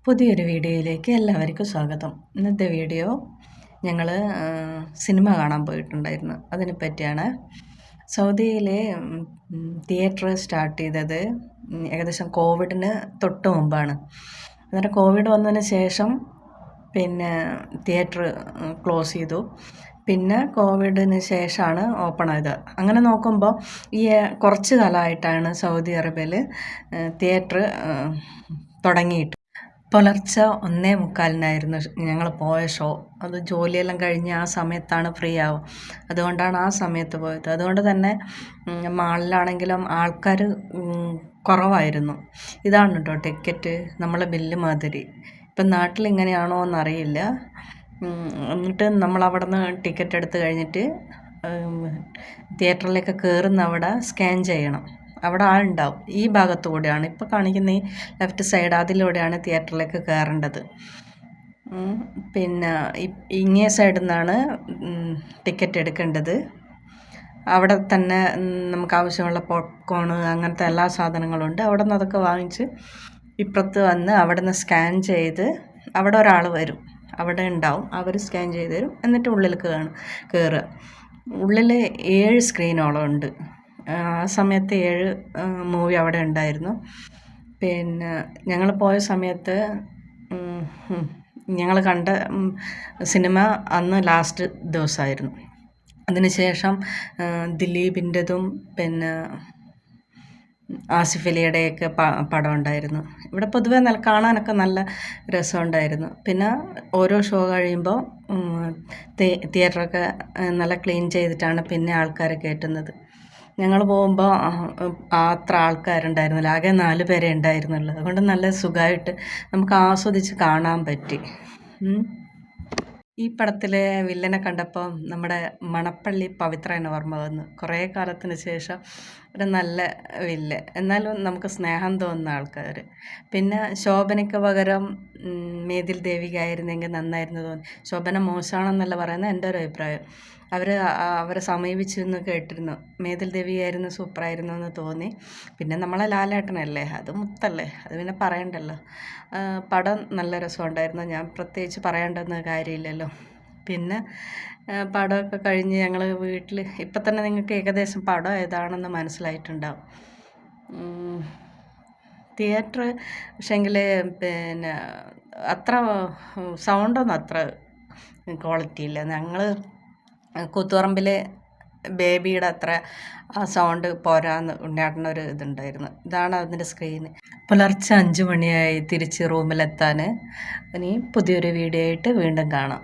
പുതിയൊരു വീഡിയോയിലേക്ക് എല്ലാവർക്കും സ്വാഗതം. ഇന്നത്തെ വീഡിയോ ഞങ്ങൾ സിനിമ കാണാൻ പോയിട്ടുണ്ടായിരുന്നു. അതിനെ പറ്റിയാണ്. സൗദിയിലെ തിയേറ്റർ സ്റ്റാർട്ട് ചെയ്തത് ഏകദേശം കോവിഡിന് തൊട്ട് മുമ്പാണ്. അന്നേരം കോവിഡ് വന്നതിന് ശേഷം പിന്നെ തിയേറ്റർ ക്ലോസ് ചെയ്തു. പിന്നെ കോവിഡിന് ശേഷമാണ് ഓപ്പൺ ആയത്. അങ്ങനെ നോക്കുമ്പോൾ ഈ കുറച്ച് കാലമായിട്ടാണ് സൗദി അറേബ്യയിൽ തിയേറ്റർ തുടങ്ങിയിട്ട്. പുലർച്ചെ 1:45 ഞങ്ങൾ പോയ ഷോ. അത് ജോലിയെല്ലാം കഴിഞ്ഞ് ആ സമയത്താണ് ഫ്രീ ആവുക. അതുകൊണ്ടാണ് ആ സമയത്ത് പോയത്. അതുകൊണ്ട് തന്നെ മാളിലാണെങ്കിലും ആൾക്കാർ കുറവായിരുന്നു. ഇതാണ് കേട്ടോ ടിക്കറ്റ്, നമ്മളെ ബില്ല് മാതിരി. ഇപ്പം നാട്ടിലിങ്ങനെയാണോ എന്നറിയില്ല. എന്നിട്ട് നമ്മളവിടെ നിന്ന് ടിക്കറ്റ് എടുത്ത് കഴിഞ്ഞിട്ട് തിയേറ്ററിലേക്ക് കയറുന്ന അവിടെ സ്കാൻ ചെയ്യണം. അവിടെ ആളുണ്ടാവും. ഈ ഭാഗത്തു കൂടെയാണ് ഇപ്പോൾ കാണിക്കുന്ന ഈ ലെഫ്റ്റ് സൈഡ്, അതിലൂടെയാണ് തിയേറ്ററിലേക്ക് കയറേണ്ടത്. പിന്നെ ഇങ്ങേ സൈഡിൽ നിന്നാണ് ടിക്കറ്റ് എടുക്കേണ്ടത്. അവിടെ തന്നെ നമുക്ക് ആവശ്യമുള്ള പോപ്കോൺ അങ്ങനത്തെ എല്ലാ സാധനങ്ങളും ഉണ്ട്. അവിടെ നിന്ന് അതൊക്കെ വാങ്ങിച്ച് ഇപ്പുറത്ത് വന്ന് അവിടെ നിന്ന് സ്കാൻ ചെയ്ത് അവിടെ ഒരാൾ വരും, അവിടെ ഉണ്ടാവും, അവർ സ്കാൻ ചെയ്ത് തരും. എന്നിട്ട് ഉള്ളിലേക്ക് കയറുക. ഉള്ളിൽ 7 സ്ക്രീനോളം ഉണ്ട്. ആ സമയത്ത് 7 മൂവി അവിടെ ഉണ്ടായിരുന്നു. പിന്നെ ഞങ്ങൾ പോയ സമയത്ത് ഞങ്ങൾ കണ്ട സിനിമ അന്ന് ലാസ്റ്റ് ദിവസമായിരുന്നു. അതിനുശേഷം ദിലീപിൻ്റെതും പിന്നെ ആസിഫ് അലിയുടെയൊക്കെ പടം ഉണ്ടായിരുന്നു. ഇവിടെ പൊതുവെ കാണാനൊക്കെ നല്ല രസമുണ്ടായിരുന്നു. പിന്നെ ഓരോ ഷോ കഴിയുമ്പോൾ തിയേറ്ററൊക്കെ നല്ല ക്ലീൻ ചെയ്തിട്ടാണ് പിന്നെ ആൾക്കാരെ കയറ്റുന്നത്. ഞങ്ങൾ പോകുമ്പോൾ അത്ര ആൾക്കാരുണ്ടായിരുന്നില്ല, ആകെ 4 പേരെ ഉണ്ടായിരുന്നുള്ളൂ. അതുകൊണ്ട് നല്ല സുഖമായിട്ട് നമുക്ക് ആസ്വദിച്ച് കാണാൻ പറ്റി. ഈ പടത്തിലെ വില്ലനെ കണ്ടപ്പോൾ നമ്മുടെ മണപ്പള്ളി പവിത്രനെ ഓർമ്മ വന്നു. കുറേ കാലത്തിന് ശേഷം ഒരു നല്ല വില്ലൻ, എന്നാലും നമുക്ക് സ്നേഹം തോന്നുന്ന ആൾക്കാർ. പിന്നെ ശോഭനയ്ക്ക് പകരം മേതിൽ ദേവിക ആയിരുന്നെങ്കിൽ നന്നായിരുന്നു തോന്നി. ശോഭന മോശമാണെന്നല്ല പറയുന്നത്, എൻ്റെ ഒരു അഭിപ്രായം. അവരെ സമീപിച്ചെന്ന് കേട്ടിരുന്നു. മേതിൽ ദേവികയായിരുന്നു സൂപ്പറായിരുന്നു എന്ന് തോന്നി. പിന്നെ നമ്മളെ ലാലേട്ടനല്ലേ, അത് മുത്തല്ലേ, അത് പിന്നെ പറയണ്ടല്ലോ. പടം നല്ല രസമുണ്ടായിരുന്നു. ഞാൻ പ്രത്യേകിച്ച് പറയേണ്ടെന്ന കാര്യമില്ലല്ലോ. പിന്നെ പടമൊക്കെ കഴിഞ്ഞ് ഞങ്ങൾ വീട്ടിൽ, ഇപ്പം തന്നെ നിങ്ങൾക്ക് ഏകദേശം പടം ഏതാണെന്ന് മനസ്സിലായിട്ടുണ്ടാവും. തിയേറ്റർ പക്ഷേങ്കിൽ പിന്നെ അത്ര സൗണ്ടൊന്നും അത്ര ക്വാളിറ്റി ഇല്ല. ഞങ്ങൾ കൂത്തുപറമ്പിൽ ബേബിയുടെ അത്ര ആ സൗണ്ട് പോരാന്ന് ഉണ്ണിയേട്ടനൊരു ഇതുണ്ടായിരുന്നു. ഇതാണ് അതിൻ്റെ സ്ക്രീന്. പുലർച്ചെ 5 മണിയായി തിരിച്ച് റൂമിലെത്താൻ. ഇനി പുതിയൊരു വീഡിയോ ആയിട്ട് വീണ്ടും കാണാം.